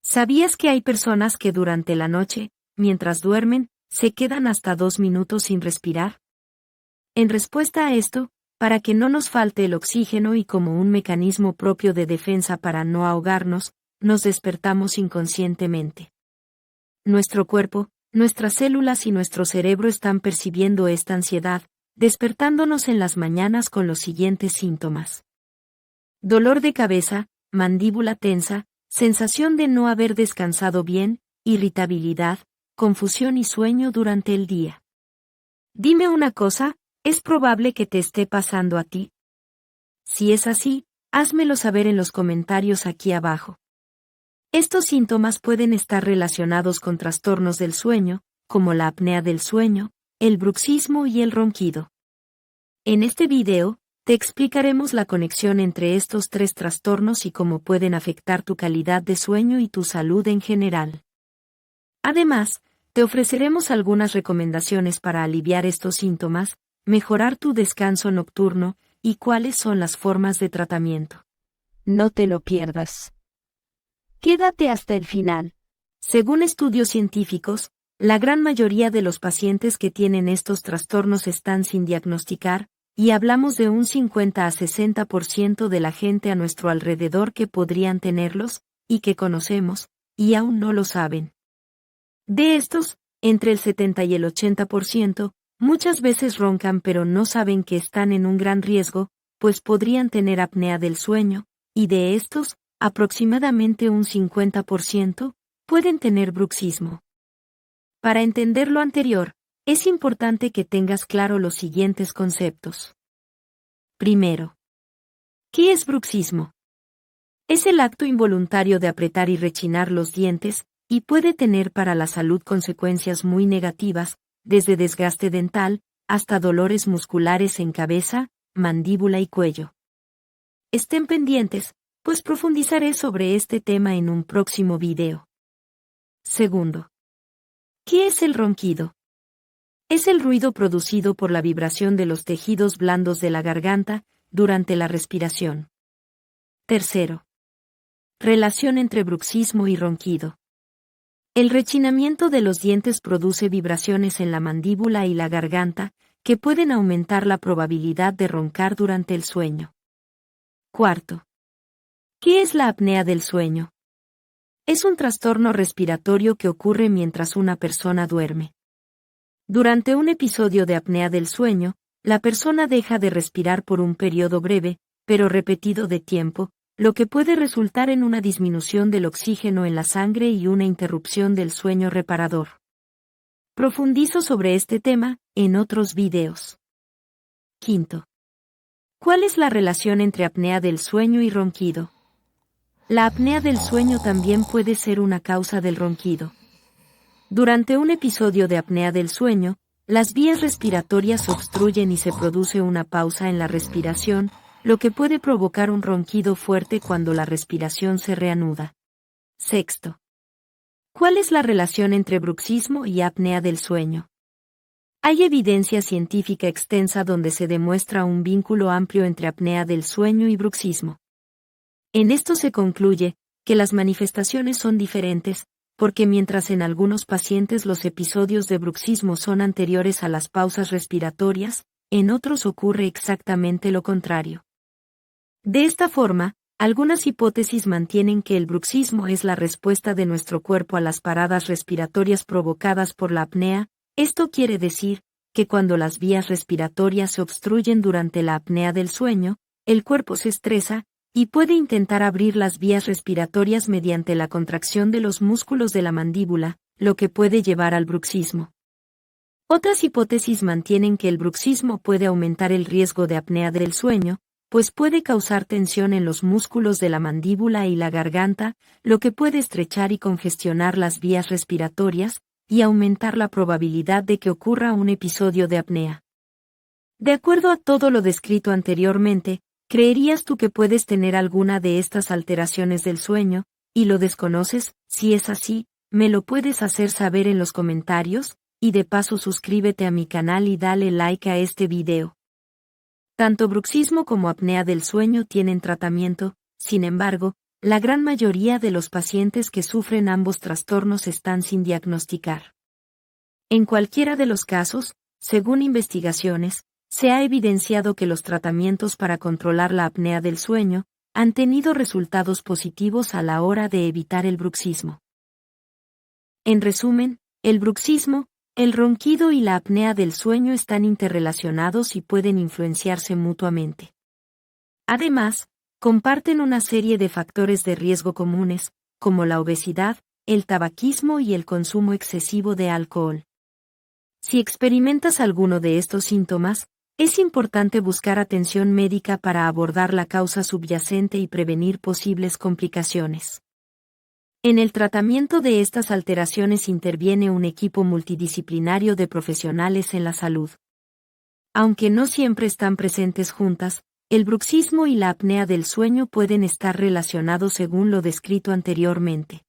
¿Sabías que hay personas que durante la noche, mientras duermen, se quedan hasta 2 minutos sin respirar? En respuesta a esto, para que no nos falte el oxígeno y como un mecanismo propio de defensa para no ahogarnos, nos despertamos inconscientemente. Nuestro cuerpo, nuestras células y nuestro cerebro están percibiendo esta ansiedad, despertándonos en las mañanas con los siguientes síntomas: dolor de cabeza, mandíbula tensa, sensación de no haber descansado bien, irritabilidad, confusión y sueño durante el día. Dime una cosa, ¿es probable que te esté pasando a ti? Si es así, házmelo saber en los comentarios aquí abajo. Estos síntomas pueden estar relacionados con trastornos del sueño, como la apnea del sueño, el bruxismo y el ronquido. En este video, te explicaremos la conexión entre estos 3 trastornos y cómo pueden afectar tu calidad de sueño y tu salud en general. Además, te ofreceremos algunas recomendaciones para aliviar estos síntomas, mejorar tu descanso nocturno y cuáles son las formas de tratamiento. No te lo pierdas. Quédate hasta el final. Según estudios científicos, la gran mayoría de los pacientes que tienen estos trastornos están sin diagnosticar, y hablamos de un 50 a 60% de la gente a nuestro alrededor que podrían tenerlos, y que conocemos, y aún no lo saben. De estos, entre el 70 y el 80%, muchas veces roncan pero no saben que están en un gran riesgo, pues podrían tener apnea del sueño, y de estos, aproximadamente un 50%, pueden tener bruxismo. Para entender lo anterior, es importante que tengas claro los siguientes conceptos. Primero, ¿qué es bruxismo? Es el acto involuntario de apretar y rechinar los dientes, y puede tener para la salud consecuencias muy negativas, desde desgaste dental, hasta dolores musculares en cabeza, mandíbula y cuello. Estén pendientes, pues profundizaré sobre este tema en un próximo video. Segundo, ¿qué es el ronquido? Es el ruido producido por la vibración de los tejidos blandos de la garganta durante la respiración. Tercero, relación entre bruxismo y ronquido. El rechinamiento de los dientes produce vibraciones en la mandíbula y la garganta, que pueden aumentar la probabilidad de roncar durante el sueño. Cuarto, ¿qué es la apnea del sueño? Es un trastorno respiratorio que ocurre mientras una persona duerme. Durante un episodio de apnea del sueño, la persona deja de respirar por un periodo breve, pero repetido de tiempo, lo que puede resultar en una disminución del oxígeno en la sangre y una interrupción del sueño reparador. Profundizo sobre este tema en otros videos. Quinto, ¿cuál es la relación entre apnea del sueño y ronquido? La apnea del sueño también puede ser una causa del ronquido. Durante un episodio de apnea del sueño, las vías respiratorias se obstruyen y se produce una pausa en la respiración, lo que puede provocar un ronquido fuerte cuando la respiración se reanuda. Sexto, ¿cuál es la relación entre bruxismo y apnea del sueño? Hay evidencia científica extensa donde se demuestra un vínculo amplio entre apnea del sueño y bruxismo. En esto se concluye que las manifestaciones son diferentes, porque mientras en algunos pacientes los episodios de bruxismo son anteriores a las pausas respiratorias, en otros ocurre exactamente lo contrario. De esta forma, algunas hipótesis mantienen que el bruxismo es la respuesta de nuestro cuerpo a las paradas respiratorias provocadas por la apnea. Esto quiere decir que cuando las vías respiratorias se obstruyen durante la apnea del sueño, el cuerpo se estresa, y puede intentar abrir las vías respiratorias mediante la contracción de los músculos de la mandíbula, lo que puede llevar al bruxismo. Otras hipótesis mantienen que el bruxismo puede aumentar el riesgo de apnea del sueño, pues puede causar tensión en los músculos de la mandíbula y la garganta, lo que puede estrechar y congestionar las vías respiratorias, y aumentar la probabilidad de que ocurra un episodio de apnea. De acuerdo a todo lo descrito anteriormente, ¿Creerías tú que puedes tener alguna de estas alteraciones del sueño, y lo desconoces? Si es así, me lo puedes hacer saber en los comentarios, y de paso suscríbete a mi canal y dale like a este video. Tanto bruxismo como apnea del sueño tienen tratamiento, sin embargo, la gran mayoría de los pacientes que sufren ambos trastornos están sin diagnosticar. En cualquiera de los casos, según investigaciones, se ha evidenciado que los tratamientos para controlar la apnea del sueño han tenido resultados positivos a la hora de evitar el bruxismo. En resumen, el bruxismo, el ronquido y la apnea del sueño están interrelacionados y pueden influenciarse mutuamente. Además, comparten una serie de factores de riesgo comunes, como la obesidad, el tabaquismo y el consumo excesivo de alcohol. Si experimentas alguno de estos síntomas, es importante buscar atención médica para abordar la causa subyacente y prevenir posibles complicaciones. En el tratamiento de estas alteraciones interviene un equipo multidisciplinario de profesionales en la salud. Aunque no siempre están presentes juntas, el bruxismo y la apnea del sueño pueden estar relacionados según lo descrito anteriormente.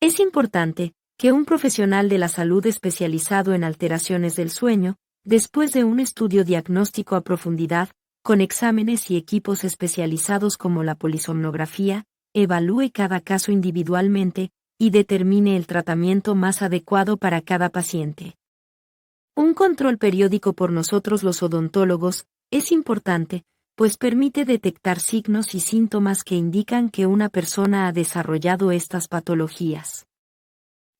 Es importante que un profesional de la salud especializado en alteraciones del sueño, después de un estudio diagnóstico a profundidad, con exámenes y equipos especializados como la polisomnografía, evalúe cada caso individualmente y determine el tratamiento más adecuado para cada paciente. Un control periódico por nosotros los odontólogos es importante, pues permite detectar signos y síntomas que indican que una persona ha desarrollado estas patologías.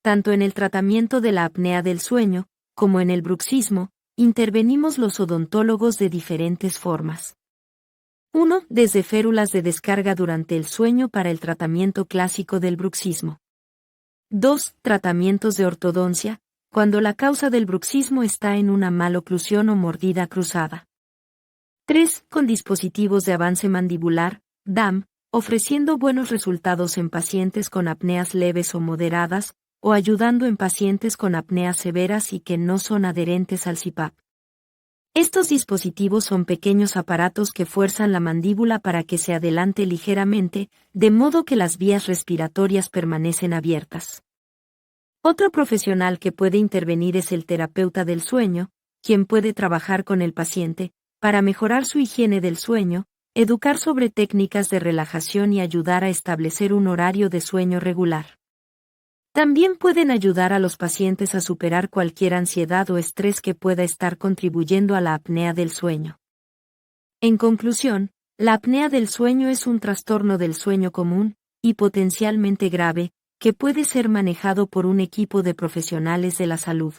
Tanto en el tratamiento de la apnea del sueño, como en el bruxismo, intervenimos los odontólogos de diferentes formas. 1. Desde férulas de descarga durante el sueño para el tratamiento clásico del bruxismo. 2. Tratamientos de ortodoncia, cuando la causa del bruxismo está en una maloclusión o mordida cruzada. 3. Con dispositivos de avance mandibular, DAM, ofreciendo buenos resultados en pacientes con apneas leves o moderadas, o ayudando en pacientes con apneas severas y que no son adherentes al CPAP. Estos dispositivos son pequeños aparatos que fuerzan la mandíbula para que se adelante ligeramente, de modo que las vías respiratorias permanecen abiertas. Otro profesional que puede intervenir es el terapeuta del sueño, quien puede trabajar con el paciente, para mejorar su higiene del sueño, educar sobre técnicas de relajación y ayudar a establecer un horario de sueño regular. También pueden ayudar a los pacientes a superar cualquier ansiedad o estrés que pueda estar contribuyendo a la apnea del sueño. En conclusión, la apnea del sueño es un trastorno del sueño común, y potencialmente grave, que puede ser manejado por un equipo de profesionales de la salud.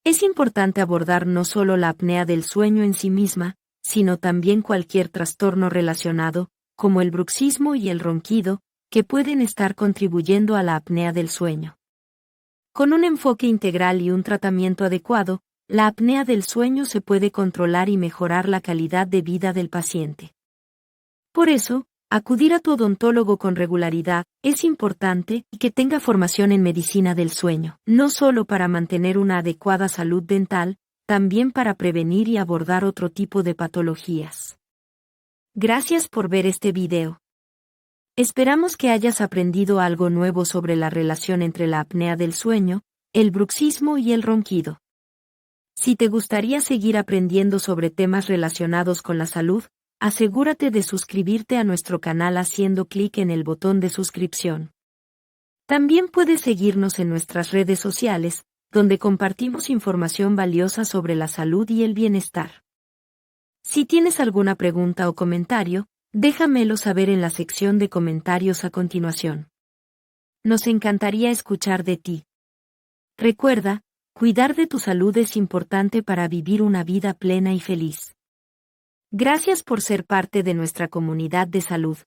Es importante abordar no solo la apnea del sueño en sí misma, sino también cualquier trastorno relacionado, como el bruxismo y el ronquido, que pueden estar contribuyendo a la apnea del sueño. Con un enfoque integral y un tratamiento adecuado, la apnea del sueño se puede controlar y mejorar la calidad de vida del paciente. Por eso, acudir a tu odontólogo con regularidad es importante y que tenga formación en medicina del sueño, no solo para mantener una adecuada salud dental, también para prevenir y abordar otro tipo de patologías. Gracias por ver este video. Esperamos que hayas aprendido algo nuevo sobre la relación entre la apnea del sueño, el bruxismo y el ronquido. Si te gustaría seguir aprendiendo sobre temas relacionados con la salud, asegúrate de suscribirte a nuestro canal haciendo clic en el botón de suscripción. También puedes seguirnos en nuestras redes sociales, donde compartimos información valiosa sobre la salud y el bienestar. Si tienes alguna pregunta o comentario, déjamelo saber en la sección de comentarios a continuación. Nos encantaría escuchar de ti. Recuerda, cuidar de tu salud es importante para vivir una vida plena y feliz. Gracias por ser parte de nuestra comunidad de salud.